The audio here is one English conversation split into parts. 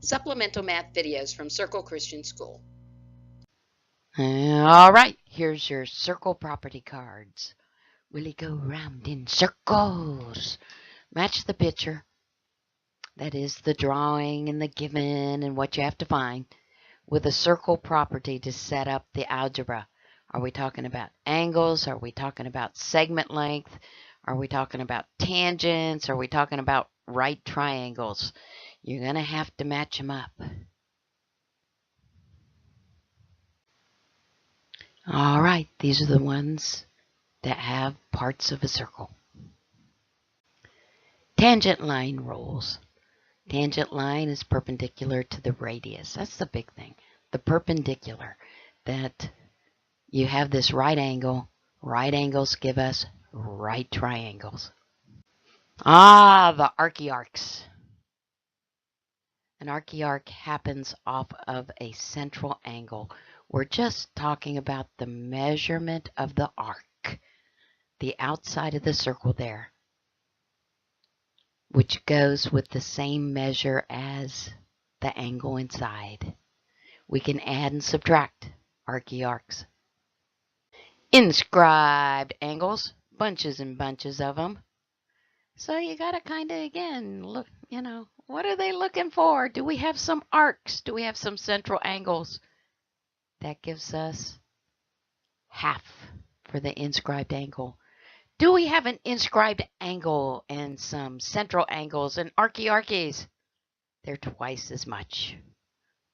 Supplemental math videos from Circle Christian School. All right, here's your circle property cards. Will it go round in circles? Match the picture. That is the drawing and the given and what you have to find with a circle property to set up the algebra. Are we talking about angles? Are we talking about segment length? Are we talking about tangents? Are we talking about right triangles? You're going to have to match them up. All right, these are the ones that have parts of a circle. Tangent line rules. Tangent line is perpendicular to the radius. That's the big thing. The perpendicular. That you have this right angle. Right angles give us right triangles. The archiarchs. An archiarch happens off of a central angle. We're just talking about the measurement of the arc. The outside of the circle there, which goes with the same measure as the angle inside. We can add and subtract archiarchs. Inscribed angles, bunches and bunches of them. So you got to kind of, again, look, what are they looking for? Do we have some arcs? Do we have some central angles? That gives us half for the inscribed angle. Do we have an inscribed angle and some central angles and archiarchies? They're twice as much.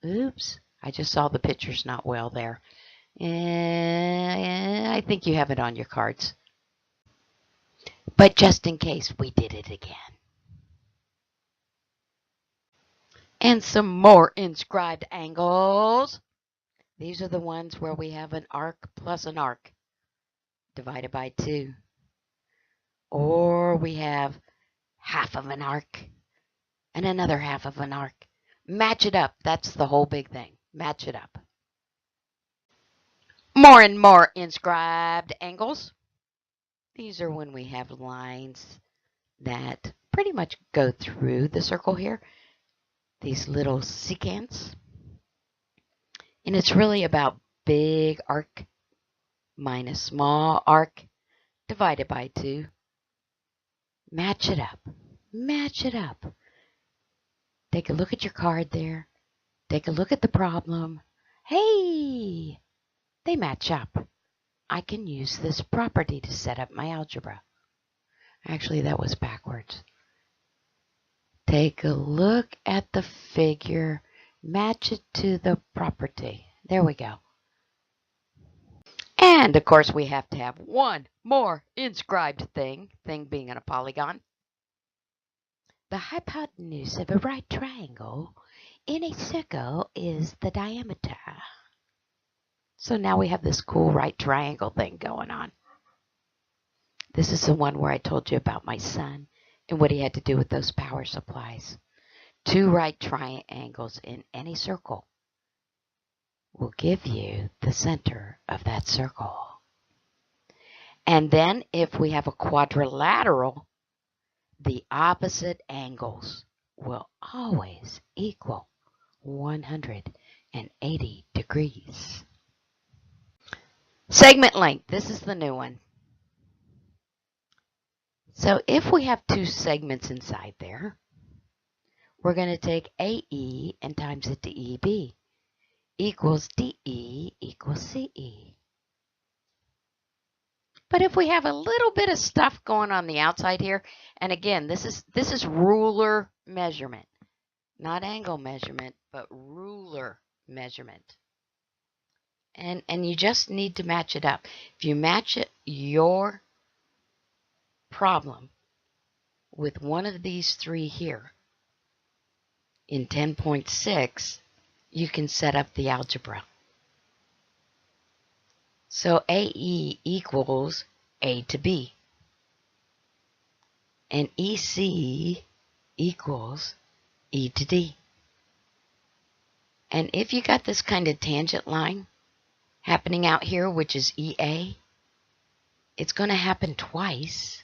Oops, I just saw the pictures not well there. I think you have it on your cards. But just in case, we did it again. And some more inscribed angles. These are the ones where we have an arc plus an arc divided by 2. Or we have half of an arc and another half of an arc. Match it up. That's the whole big thing. Match it up. More and more inscribed angles. These are when we have lines that pretty much go through the circle here. These little secants. And it's really about big arc minus small arc divided by 2. Match it up. Match it up. Take a look at your card there. Take a look at the problem. Hey, they match up. I can use this property to set up my algebra. Actually, that was backwards. Take a look at the figure. Match it to the property. There we go. And, of course, we have to have one more inscribed thing being in a polygon. The hypotenuse of a right triangle in a circle is the diameter. So now we have this cool right triangle thing going on. This is the one where I told you about my son and what he had to do with those power supplies. 2 right triangles in any circle will give you the center of that circle. And then if we have a quadrilateral, the opposite angles will always equal 180 degrees. Segment length, this is the new one. So if we have 2 segments inside there, we're going to take AE and times it to EB equals DE equals CE. But if we have a little bit of stuff going on the outside here, and again, this is ruler measurement, not angle measurement, but ruler measurement. And you just need to match it up. If you match it, your problem with one of these 3 here in 10.6, you can set up the algebra. So AE equals A to B. And EC equals E to D. And if you got this kind of tangent line happening out here, which is EA, it's going to happen twice.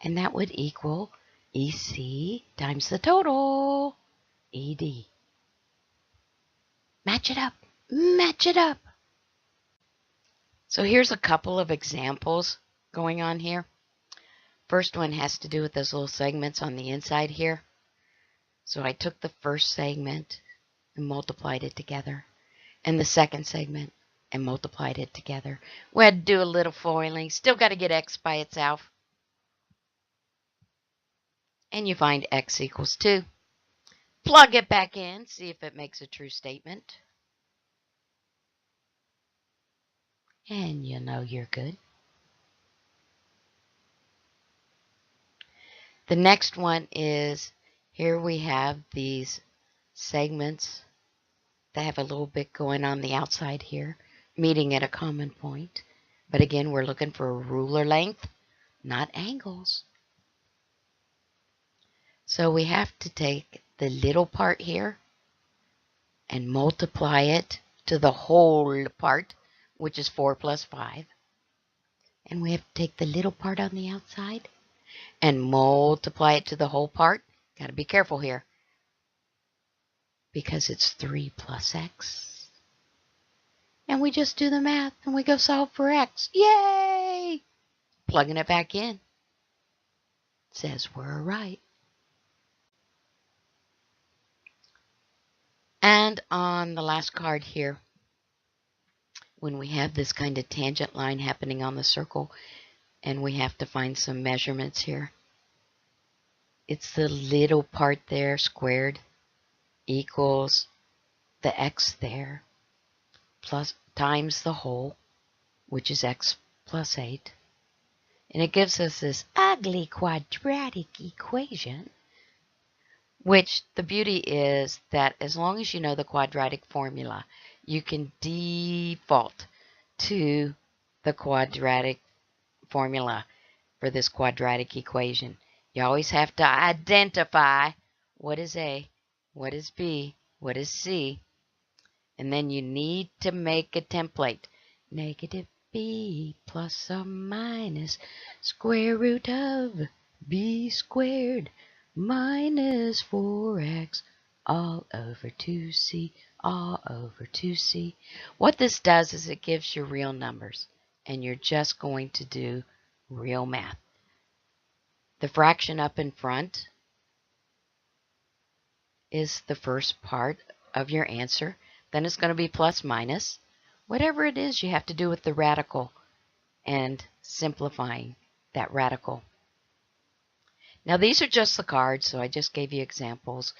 And that would equal EC times the total. ED. Match it up. Match it up. So here's a couple of examples going on here. First one has to do with those little segments on the inside here. So I took the first segment and multiplied it together, and the second segment and multiplied it together. We had to do a little foiling. Still got to get x by itself. And you find x equals 2. Plug it back in, see if it makes a true statement. And you know you're good. The next one is, here we have these segments that have a little bit going on the outside here, meeting at a common point. But again, we're looking for a ruler length, not angles. So we have to take the little part here and multiply it to the whole part, which is 4 plus 5. And we have to take the little part on the outside and multiply it to the whole part. Got to be careful here, because it's 3 plus x. And we just do the math and we go solve for x. Yay! Plugging it back in. Says we're right. And on the last card here, when we have this kind of tangent line happening on the circle and we have to find some measurements here, it's the little part there squared equals the x there plus times the whole, which is x plus 8. And it gives us this ugly quadratic equation, which the beauty is that as long as you know the quadratic formula, you can default to the quadratic formula for this quadratic equation. You always have to identify what is A, what is B, what is C, and then you need to make a template. Negative b plus or minus square root of b squared minus 4x all over 2c all over 2c. What this does is it gives you real numbers, and you're just going to do real math. The fraction up in front is the first part of your answer. Then it's going to be plus minus. Whatever it is you have to do with the radical and simplifying that radical. Now these are just the cards, so I just gave you examples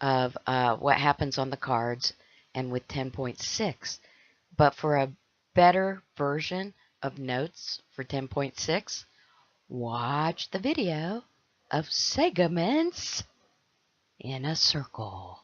of what happens on the cards and with 10.6. But for a better version of notes for 10.6, watch the video of segments in a circle.